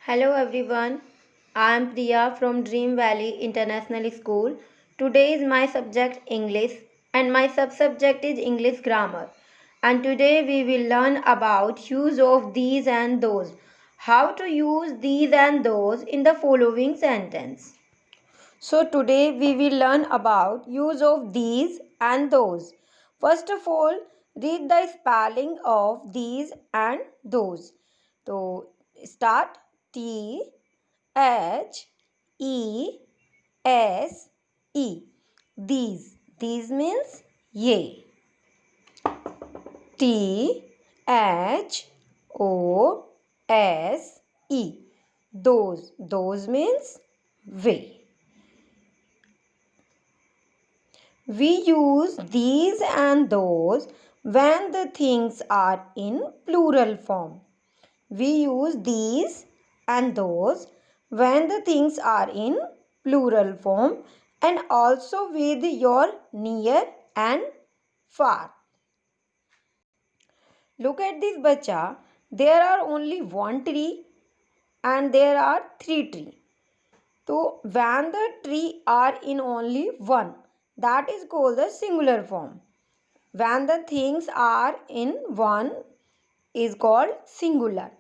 Hello everyone, I am Priya from Dream Valley International School. Today is my subject English and my subject is English grammar. And today we will learn about use of these and those. How to use these and those in the following sentence. So today we will learn about use of these and those. First of all, read the spelling of these and those. So start T H E S E. These. These means ye. T H O S E. Those. Those means we. We use these and those when the things are in plural form. We use these and those when the things are in plural form and also with your near and far. Look at this bacha. There are only one tree and there are three trees. So when the tree are in only one, that is called the singular form. When the things are in one is called singular.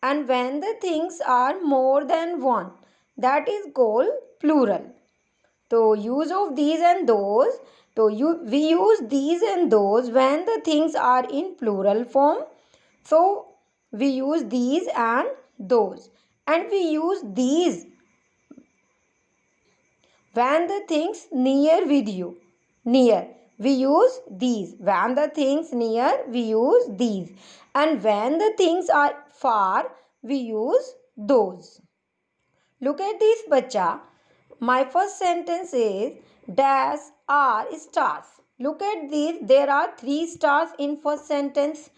And when the things are more than one, that is called plural. So use of these and those. We use these and those when the things are in plural form. So we use these and those. And we use these when the things near with you. Near. We use these. When the things near, we use these. And when the things are far, we use those. Look at this, bacha. My first sentence is dash are stars. Look at this. There are three stars in first sentence.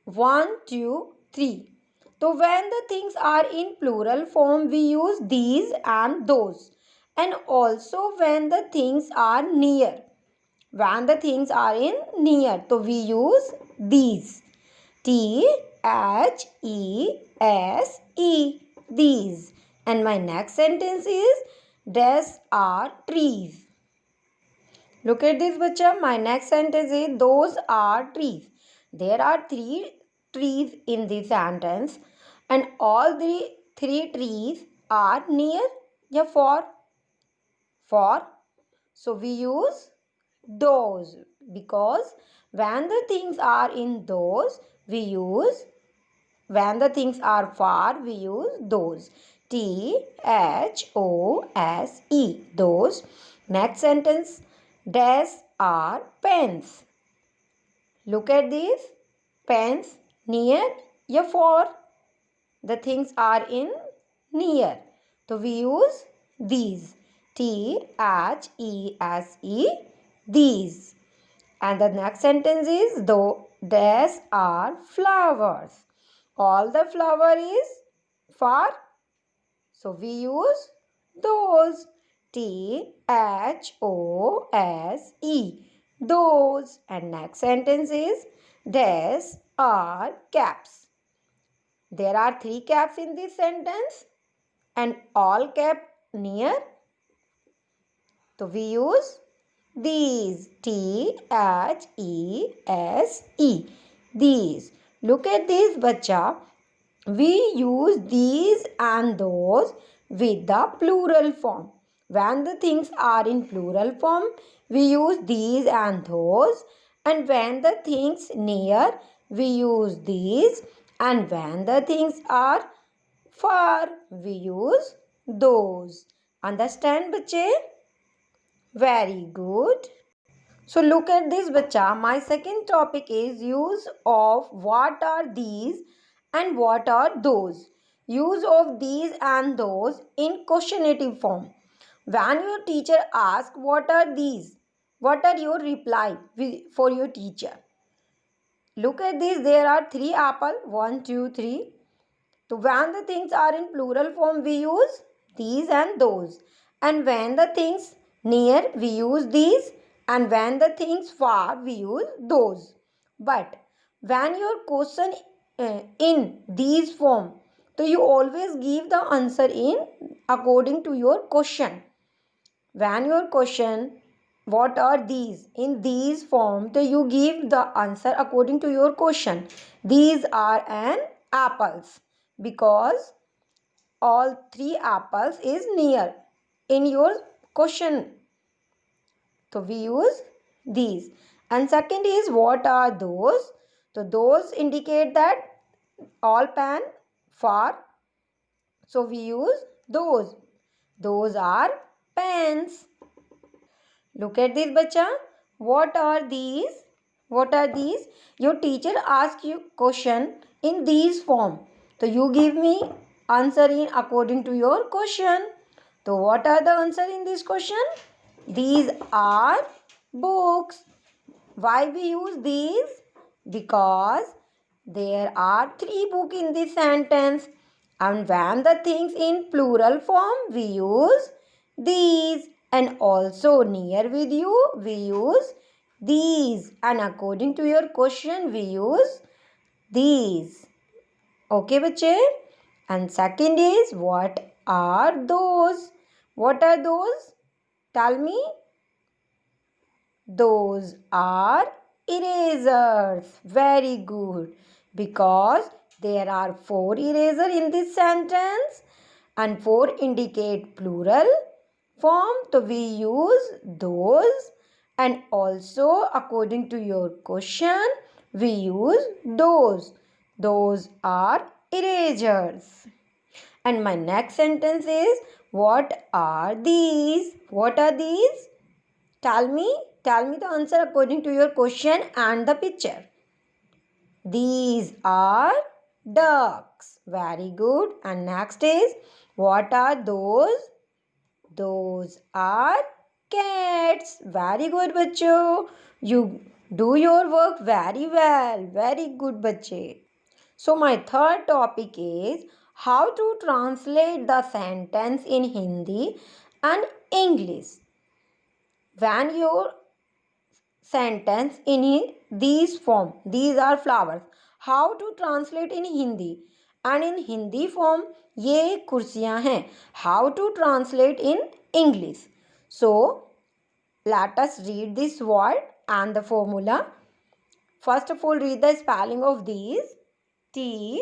1, 2, 3. So when the things are in plural form, we use these and those. And also when the things are near. When the things are in near, so we use these. T H E S E. These. And my next sentence is these are trees. Look at this, bacha. My next sentence is those are trees. There are three trees in this sentence and all the three trees are near या far. For. So we use those because when the things are in those, we use when the things are far, we use those. Those. Those. Next sentence. These are pens. Look at these. Pens near या far. The things are in near. So we use these. These. These. And the next sentence is though these are flowers. All the flower is far. So we use those. Those. Those. And next sentence is these are caps. There are three caps in this sentence and all cap near. So we use these. These. These. Look at this, bacha. We use these and those with the plural form. When the things are in plural form, we use these and those. And when the things near, we use these. And when the things are far, we use those. Understand, bache? Very good. So look at this, bacha. My second topic is use of what are these and what are those. Use of these and those in questionative form. When your teacher asks what are these, what are your reply for your teacher? Look at this. There are three apple. 1, 2, 3. So when the things are in plural form, we use these and those. And when the things near, we use these. And when the things far, we use those. But when your question in these form तो you always give the answer in according to your question. When your question, what are these, in these form, so you give the answer according to your question. These are an apples, because all three apples is near in your question, so we use these. And second is, what are those, so those indicate that all pen far, so we use those are pens. Look at this, bacha. What are these? What are these? Your teacher asks you question in these form. So you give me answer in according to your question. So what are the answer in this question? These are books. Why we use these? Because there are three books in this sentence. And when the things in plural form, we use these. And also near with you, we use these. And according to your question, we use these. Okay, bache? And second is, what are those? What are those? Tell me. Those are erasers. Very good. Because there are four erasers in this sentence and four indicate plural form. So we use those, and also according to your question, we use those. Those are erasers. And my next sentence is, what are these? What are these? Tell me the answer according to your question and the picture. These are ducks. Very good. And next is, what are those? Those are cats. Very good, bachcho. You do your work very well. Very good, bachche. So my third topic is how to translate the sentence in Hindi and English. When your sentence in these form, these are flowers, how to translate in Hindi, and in Hindi form ये कुर्सियां हैं, how to translate in English. So let us read this word and the formula. First of all, read the spelling of these. These.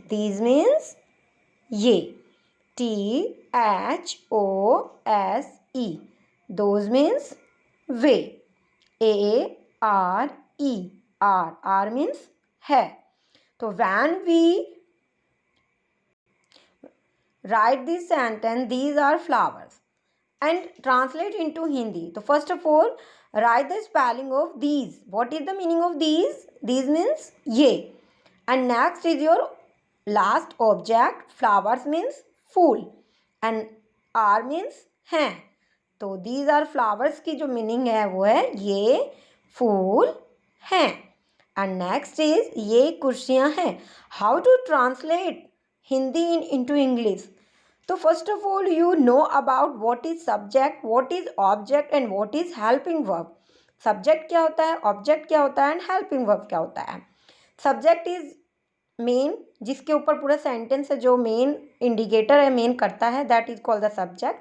These means ये. Those. Those means way. R means है. So when we write this sentence, these are flowers, and translate into Hindi. So first of all, write the spelling of these. What is the meaning of these? These means ये. And next is your last object. Flowers means fool, and R means हैं. तो these are flowers की जो meaning है वो है ये फूल हैं. And next is ये कुर्सियाँ हैं. How to translate Hindi into English? So first of all, you know about what is subject, what is object and what is helping verb. Subject क्या होता है, object क्या होता है and helping verb क्या होता है. Subject is मेन, जिसके ऊपर पूरा सेंटेंस है, जो मेन इंडिकेटर है, मेन करता है, that is called the subject.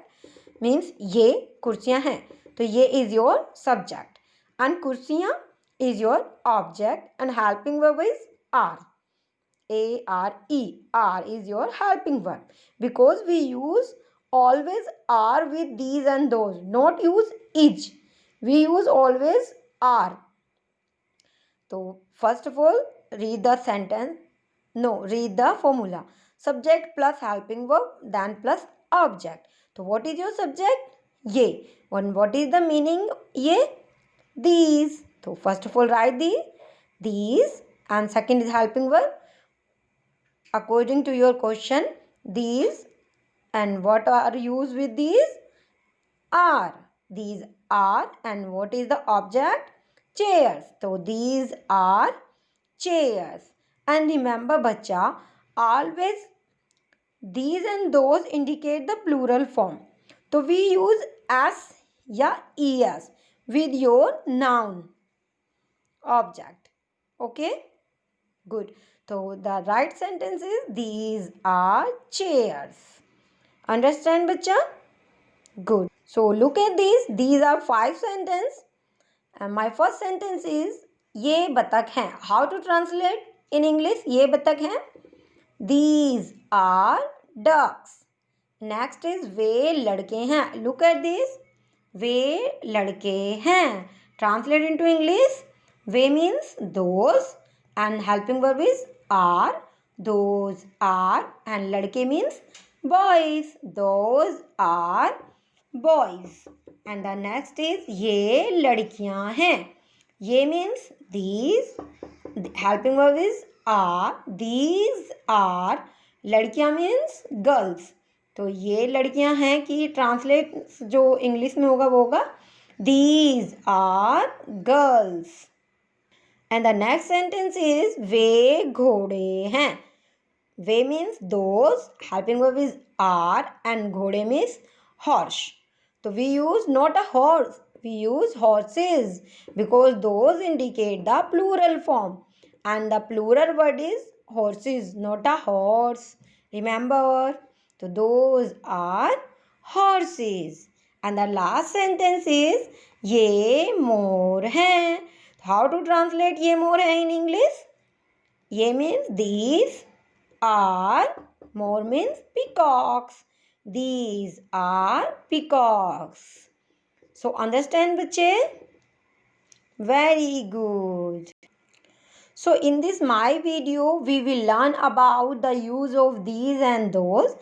Means ये कुर्सियाँ हैं, तो ये इज योर सब्जेक्ट, एंड कुर्सियाँ is your object, and helping verb is are. R is your helping verb, because we use always are with these and those, not use is. We use always are. So first of all, read the sentence. No, read the formula. Subject plus helping verb, then plus object. So what is your subject? Ye. And what is the meaning? Ye. These. So first of all, write these, and second is helping verb. According to your question, these, and what are used with these? Are. These are, and what is the object? Chairs. So these are chairs. And remember, bacha, always these and those indicate the plural form. So we use s या es with your noun object. Okay. Good. So the right sentence is these are chairs. Understand, bacha? Good. So look at these. These are 5 sentences. And my first sentence is ये बतख हैं. How to translate in English? ये बतख हैं. These are ducks. Next is वे लड़के हैं. Look at this. वे लड़के हैं. Translate into English. Way means those and helping verb is are. Those are and लड़के means boys. Those are boys. And the next is ये लड़कियां हैं. ये means these. Helping verb is are. These are. लड़कियां means girls. तो ये लड़कियां हैं कि ट्रांसलेट जो इंग्लिश में होगा वो होगा these are girls. And the next sentence is वे घोड़े हैं. वे means those. Helping verb is are and घोड़े means horse. So we use not a horse, we use horses because those indicate the plural form and the plural word is horses, not a horse. Remember? So those are horses. And the last sentence is ये मोर हैं. How to translate ये मोर हैं in English? ये means these are, more means peacocks. These are peacocks. So understand बच्चे? Very good. So in this my video we will learn about the use of these and those.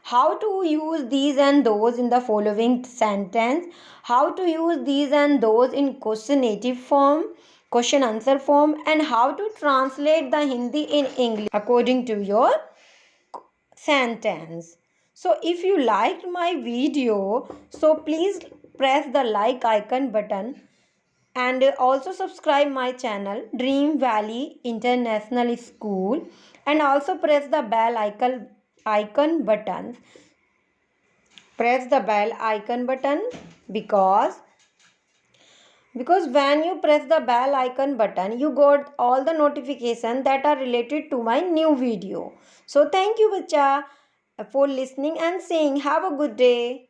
How to use these and those in the following sentence. How to use these and those in questionnative form, question answer form, and how to translate the Hindi in English according to your sentence. So if you liked my video, so please press the like icon button and also subscribe my channel Dream Valley International School and also press the bell icon button. Press the bell icon button because when you press the bell icon button you got all the notifications that are related to my new video. So thank you bacha for listening and saying have a good day.